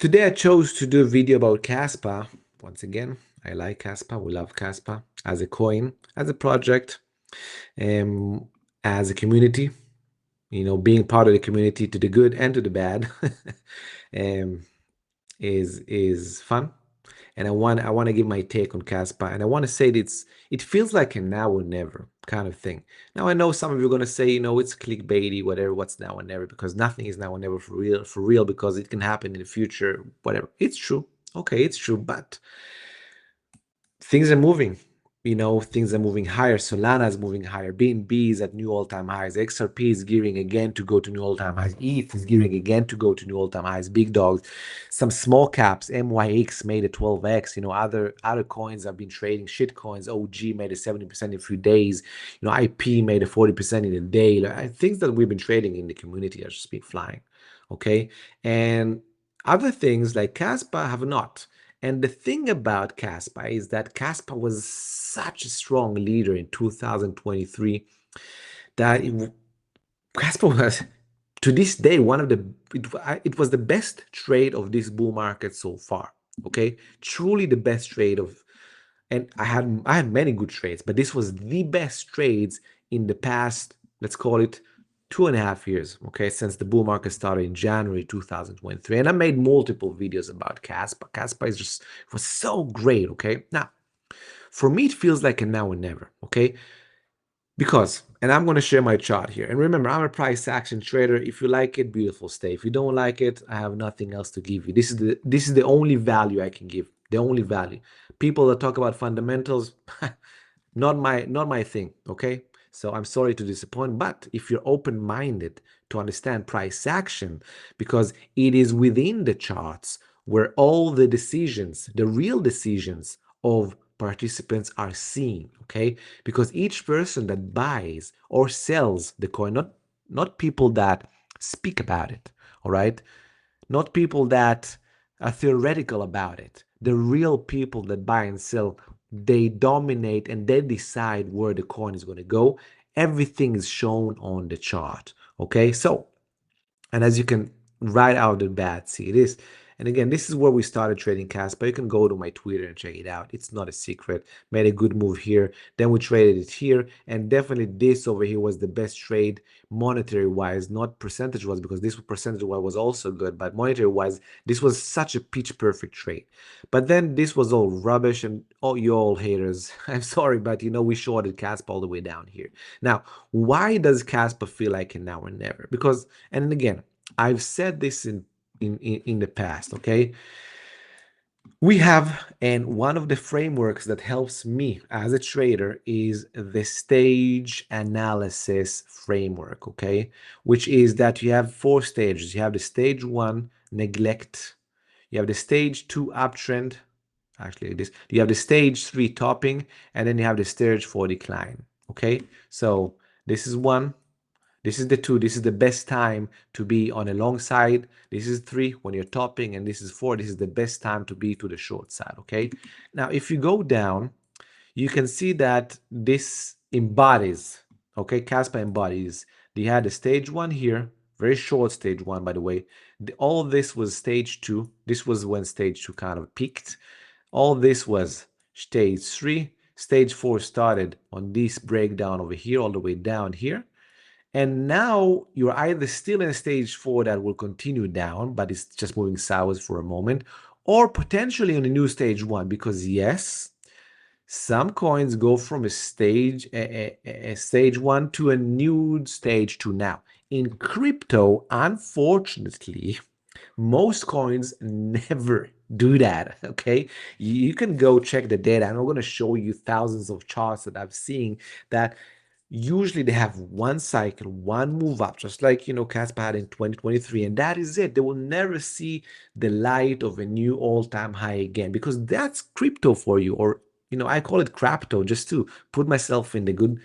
Today I chose to do a video about Caspa. Once again, I like Caspa. We love Caspa as a coin, as a project, um, as a community. You know, being part of the community to the good and to the bad um, is fun. And I want to give my take on Caspa, and I want to say that it feels like a now or never kind of thing. Now I know some of you are gonna say, it's clickbaity, whatever. What's now or never? Because nothing is now or never for real, because it can happen in the future, whatever. It's true. Okay, it's true, but things are moving. Things are moving higher. Solana is moving higher. BNB is at new all-time highs. XRP is gearing again to go to new all-time highs. ETH is gearing again to go to new all-time highs. Big dogs, some small caps. MYX made a 12x. Other coins have been trading. Shit coins. OG made a 70% in a few days. IP made a 40% in a day. Things that we've been trading in the community are just been flying. Okay, and other things like Caspa have not. And the thing about Caspa is that Caspa was such a strong leader in 2023 that Caspa was, to this day, it was the best trade of this bull market so far. Okay, truly the best trade of, and I had many good trades, but this was the best trades in the past, let's call it 2.5 years, okay, since the bull market started in January 2023. And I made multiple videos about Caspa. Caspa was so great, okay? Now, for me, it feels like a now and never, okay? Because, and I'm going to share my chart here. And remember, I'm a price action trader. If you like it, beautiful, stay. If you don't like it, I have nothing else to give you. This is the only value I can give. The only value. People that talk about fundamentals, not my thing, okay? So I'm sorry to disappoint, but if you're open-minded to understand price action, because it is within the charts where all the decisions, the real decisions of participants are seen, okay? Because each person that buys or sells the coin, not people that speak about it, all right? Not people that are theoretical about it. The real people that buy and sell, they dominate and they decide where the coin is going to go. Everything is shown on the chart, okay? So, and as you can right out the bat see, it is. And again, this is where we started trading Caspa. You can go to my Twitter and check it out. It's not a secret. Made a good move here. Then we traded it here. And definitely this over here was the best trade monetary-wise, not percentage-wise, because this percentage-wise was also good. But monetary-wise, this was such a pitch-perfect trade. But then this was all rubbish. And oh, you all haters, I'm sorry, but we shorted Caspa all the way down here. Now, why does Caspa feel like a now or never? Because, and again, I've said this in the past, okay? We have, and one of the frameworks that helps me as a trader is the stage analysis framework, okay? Which is that you have 4 stages. You have the stage 1, neglect. You have the stage 2, uptrend. Actually, you have the stage 3, topping, and then you have the stage 4, decline, okay? So this is 1. This is the 2. This is the best time to be on a long side. This is 3 when you're topping, and this is 4. This is the best time to be to the short side, okay? Now, if you go down, you can see that this embodies, okay? Caspa embodies. They had a stage 1 here, very short stage 1, by the way. All of this was stage 2. This was when stage 2 kind of peaked. All this was stage 3. Stage 4 started on this breakdown over here, all the way down here. And now you're either still in stage 4 that will continue down, but it's just moving sideways for a moment, or potentially on a new stage 1, because yes, some coins go from a stage 1 to a new stage 2 now. In crypto, unfortunately, most coins never do that, okay? You can go check the data. I'm going to show you thousands of charts that I've seen that usually they have one cycle, one move up, just like Caspa had in 2023, and that is it. They will never see the light of a new all-time high again, because that's crypto for you. Or I call it crapto just to put myself in the good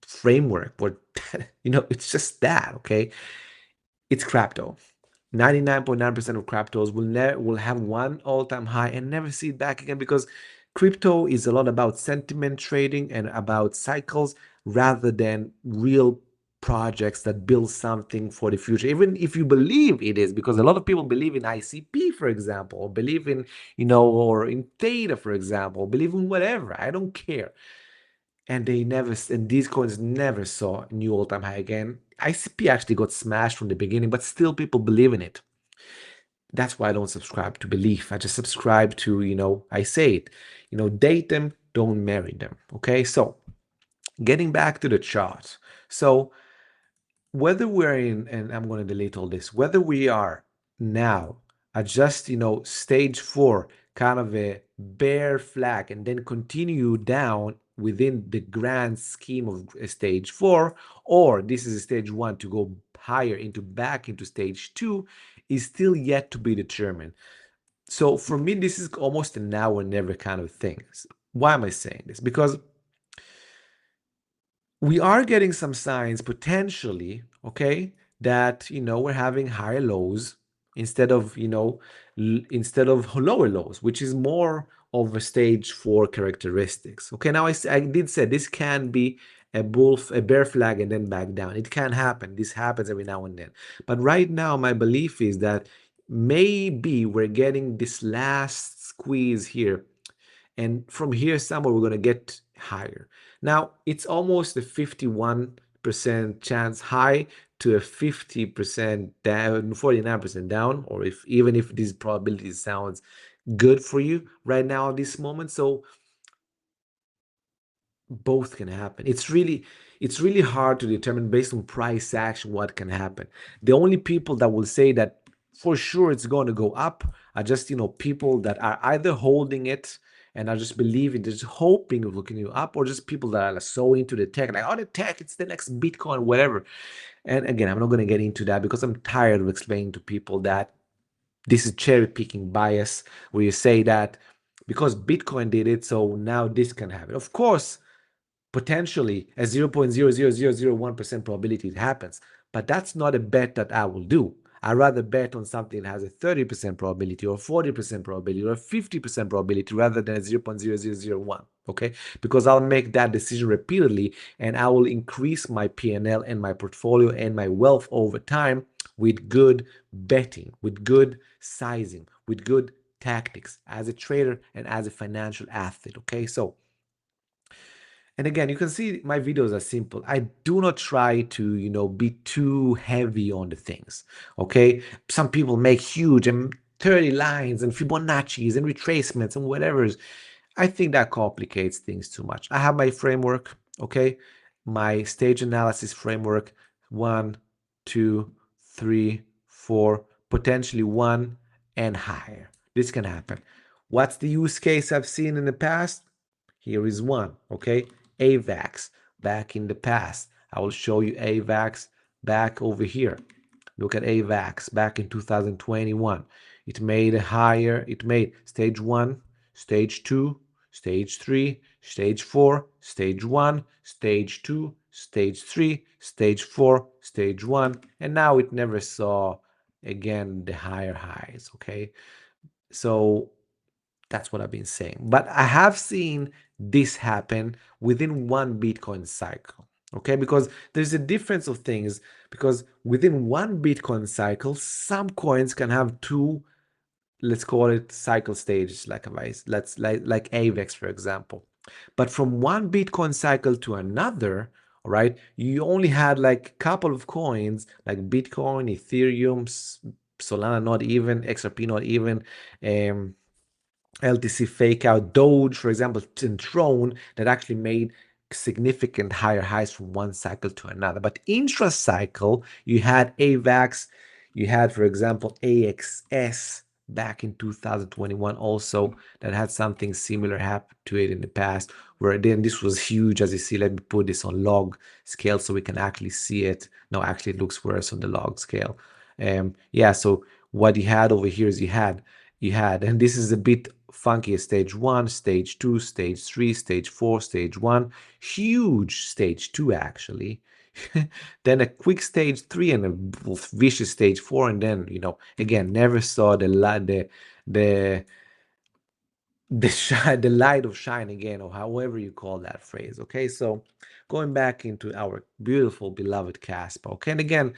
framework, but it's just that, okay? It's crapto. 99.9% of cryptos will have one all-time high and never see it back again, because crypto is a lot about sentiment trading and about cycles rather than real projects that build something for the future, even if you believe it is, because a lot of people believe in ICP for example, or believe in, or in theta, for example, believe in whatever. I don't care. And these coins never saw new all-time high again. ICP actually got smashed from the beginning, but still people believe in it. That's why I don't subscribe to belief. I just subscribe to, I say it, date them, don't marry them. Okay, so getting back to the chart. So whether we're in, and I'm going to delete all this, whether we are now at just, stage 4, kind of a bear flag, and then continue down within the grand scheme of stage 4, or this is stage 1 to go higher back into stage 2, is still yet to be determined. So for me, this is almost a now or never kind of thing. Why am I saying this? Because we are getting some signs potentially, okay, that we're having higher lows instead of lower lows, which is more of a stage 4 characteristics. Okay, now I did say this can be a bear flag and then back down. It can happen. This happens every now and then. But right now, my belief is that maybe we're getting this last squeeze here, and from here somewhere we're going to get higher. Now it's almost a 51% chance high to a 50% down, 49% down, or even if this probability sounds good for you right now at this moment. So both can happen. It's really hard to determine based on price action what can happen. The only people that will say that for sure it's going to go up are just people that are either holding it and are just believing, just hoping of looking you up, or just people that are so into the tech, like, oh, the tech, it's the next Bitcoin, whatever. And again, I'm not going to get into that because I'm tired of explaining to people that this is cherry picking bias, where you say that because Bitcoin did it, so now this can happen. Of course, potentially a 0.00001% probability it happens, but that's not a bet that I will do. I rather bet on something that has a 30% probability or 40% probability or 50% probability rather than a 0.0001. Okay, because I'll make that decision repeatedly and I will increase my P&L and my portfolio and my wealth over time with good betting, with good sizing, with good tactics as a trader and as a financial athlete. Okay, so and again, you can see my videos are simple. I do not try to, be too heavy on the things. Okay. Some people make huge and 30 lines and Fibonacci's and retracements and whatever. I think that complicates things too much. I have my framework. Okay. My stage analysis framework: 1, 2, 3, 4, potentially 1 and higher. This can happen. What's the use case I've seen in the past? Here is one, okay? AVAX back in the past. I will show you AVAX back over here. Look at AVAX back in 2021. It made a higher, it made stage 1, stage 2, stage 3, stage 4, stage 1, stage 2, stage 3, stage 4, stage 1, and now it never saw again the higher highs, okay? So that's what I've been saying. But I have seen this happen within one Bitcoin cycle. Okay, because there's a difference of things, because within one Bitcoin cycle, some coins can have two, let's call it cycle stages, like like AVAX, for example. But from one Bitcoin cycle to another, all right, you only had like a couple of coins like Bitcoin, Ethereum, Solana, not even, XRP, not even, LTC fake out, Doge, for example, and Tron, that actually made significant higher highs from one cycle to another. But intra cycle, you had AVAX, you had, for example, AXS back in 2021 also, that had something similar happen to it in the past, where then this was huge. As you see, let me put this on log scale so we can actually see it. No, actually it looks worse on the log scale. Yeah, so what you had over here is you had, and this is a bit funky: stage 1, stage 2, stage 3, stage 4, stage 1, huge stage 2 actually, then a quick stage 3 and a vicious stage 4, and then again never saw the the light of shine again, or however you call that phrase. Okay, so going back into our beautiful beloved Caspa. Okay, and again,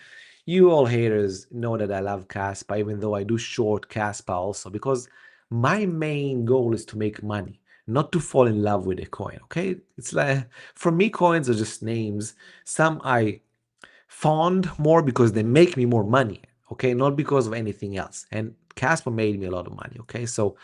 You all haters know that I love Caspa, even though I do short Caspa also, because my main goal is to make money, not to fall in love with a coin. Okay, it's like for me, coins are just names. Some I fond more because they make me more money. Okay, not because of anything else. And Caspa made me a lot of money. Okay, so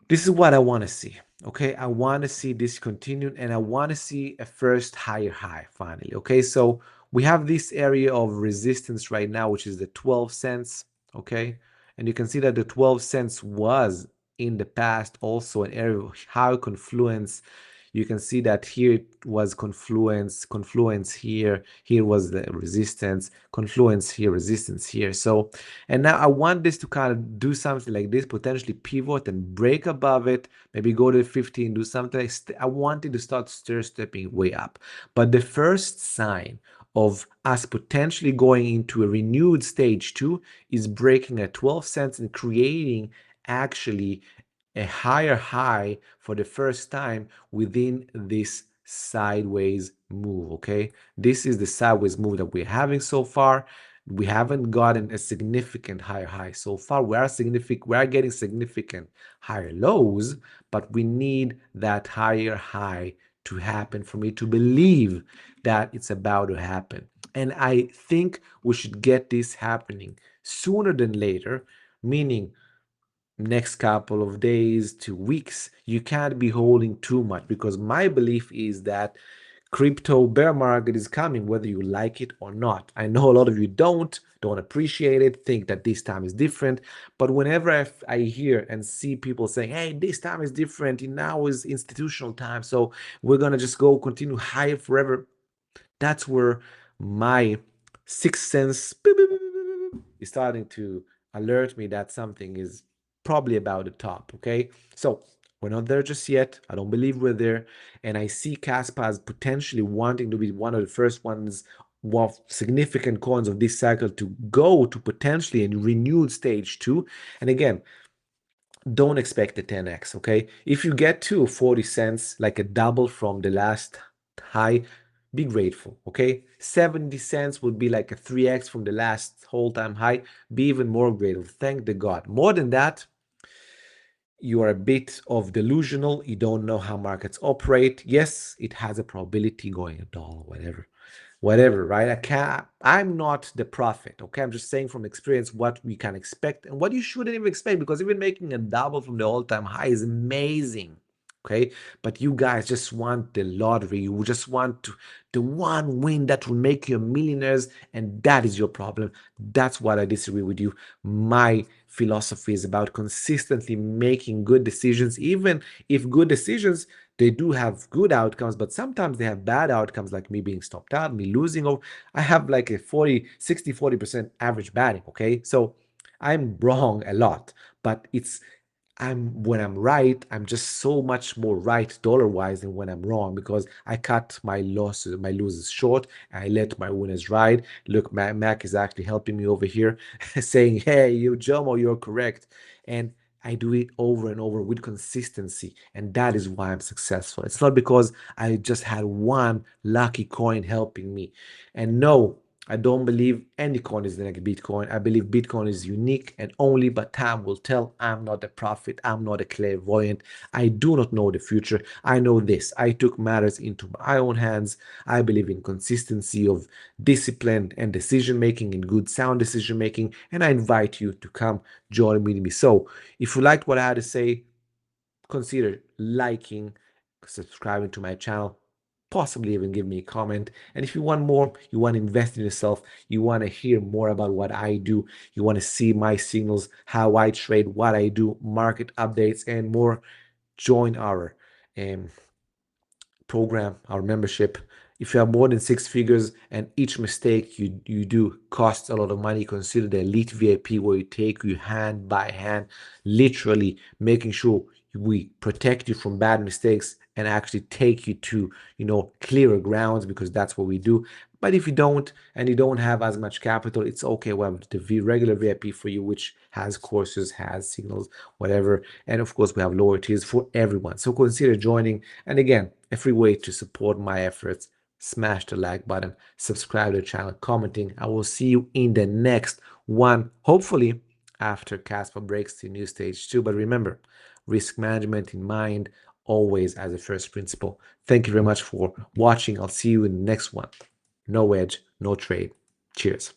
this is what I want to see. Okay, I want to see this continue, and I want to see a first higher high finally. Okay, so we have this area of resistance right now, which is the 12 cents. Okay, and you can see that the 12 cents was in the past also an area of high confluence. You can see that here it was confluence here was the resistance, confluence here, resistance here. So, and now I want this to kind of do something like this, potentially pivot and break above it, maybe go to 15, do something. I wanted to start stepping way up. But the first sign of us potentially going into a renewed stage two is breaking at 12 cents and creating actually a higher high for the first time within this sideways move. Okay, this is the sideways move that we're having so far. We haven't gotten a significant higher high so far. We are getting significant higher lows, but we need that higher high to happen for me to believe that it's about to happen. And I think we should get this happening sooner than later, meaning next couple of days to weeks. You can't be holding too much, because my belief is that crypto bear market is coming whether you like it or not. I know a lot of you don't appreciate it, think that this time is different, but whenever I hear and see people saying, hey, this time is different, now is institutional time, so we're gonna just go continue higher forever, that's where my sixth sense is starting to alert me that something is probably about the top. Okay, so we're not there just yet. I don't believe we're there, and I see Caspa as potentially wanting to be one of the first ones of significant coins of this cycle to go to potentially a renewed stage two. And again, don't expect a 10x. Okay, if you get to 40 cents, like a double from the last high, be grateful. Okay, 70 cents would be like a 3x from the last whole time high. Be even more grateful. Thank the God. More than that, you are a bit of delusional. You don't know how markets operate. Yes, it has a probability going a dollar, whatever, right? I'm not the prophet. Okay, I'm just saying from experience what we can expect and what you shouldn't even expect, because even making a double from the all-time high is amazing. Okay, but you guys just want the lottery. You just want the one win that will make you millionaires, and that is your problem. That's what I disagree with you. My philosophy is about consistently making good decisions, even if good decisions, they do have good outcomes, but sometimes they have bad outcomes, like me being stopped out, me losing. Or I have like a 40% average batting. Okay, so I'm wrong a lot, but when I'm right, I'm just so much more right dollar wise than when I'm wrong, because I cut my losses short, and I let my winners ride. Look, Mac is actually helping me over here, saying, "Hey, you Jomo, you're correct," and I do it over and over with consistency, and that is why I'm successful. It's not because I just had one lucky coin helping me. And no, I don't believe any coin is like Bitcoin. I believe Bitcoin is unique and only, but time will tell. I'm not a prophet. I'm not a clairvoyant. I do not know the future. I know this. I took matters into my own hands. I believe in consistency of discipline and decision making, and good sound decision making. And I invite you to come join with me. So if you liked what I had to say, consider liking, subscribing to my channel, possibly even give me a comment. And if you want more, you want to invest in yourself, you want to hear more about what I do, you want to see my signals, how I trade, what I do, market updates, and more, join our um, program, our membership. If you have more than 6 figures and each mistake you do costs a lot of money, consider the elite VIP, where we take you hand by hand, literally making sure we protect you from bad mistakes and actually take you to clearer grounds, because that's what we do. But if you don't, and you don't have as much capital, it's okay. We have the regular VIP for you, which has courses, has signals, whatever. And of course, we have lower tiers for everyone. So consider joining. And again, a free way to support my efforts smash the like button, subscribe to the channel, commenting. I will see you in the next one, hopefully after Caspa breaks to new stage 2. But remember, risk management in mind, always as a first principle. Thank you very much for watching. I'll see you in the next one. No wedge, no trade. Cheers.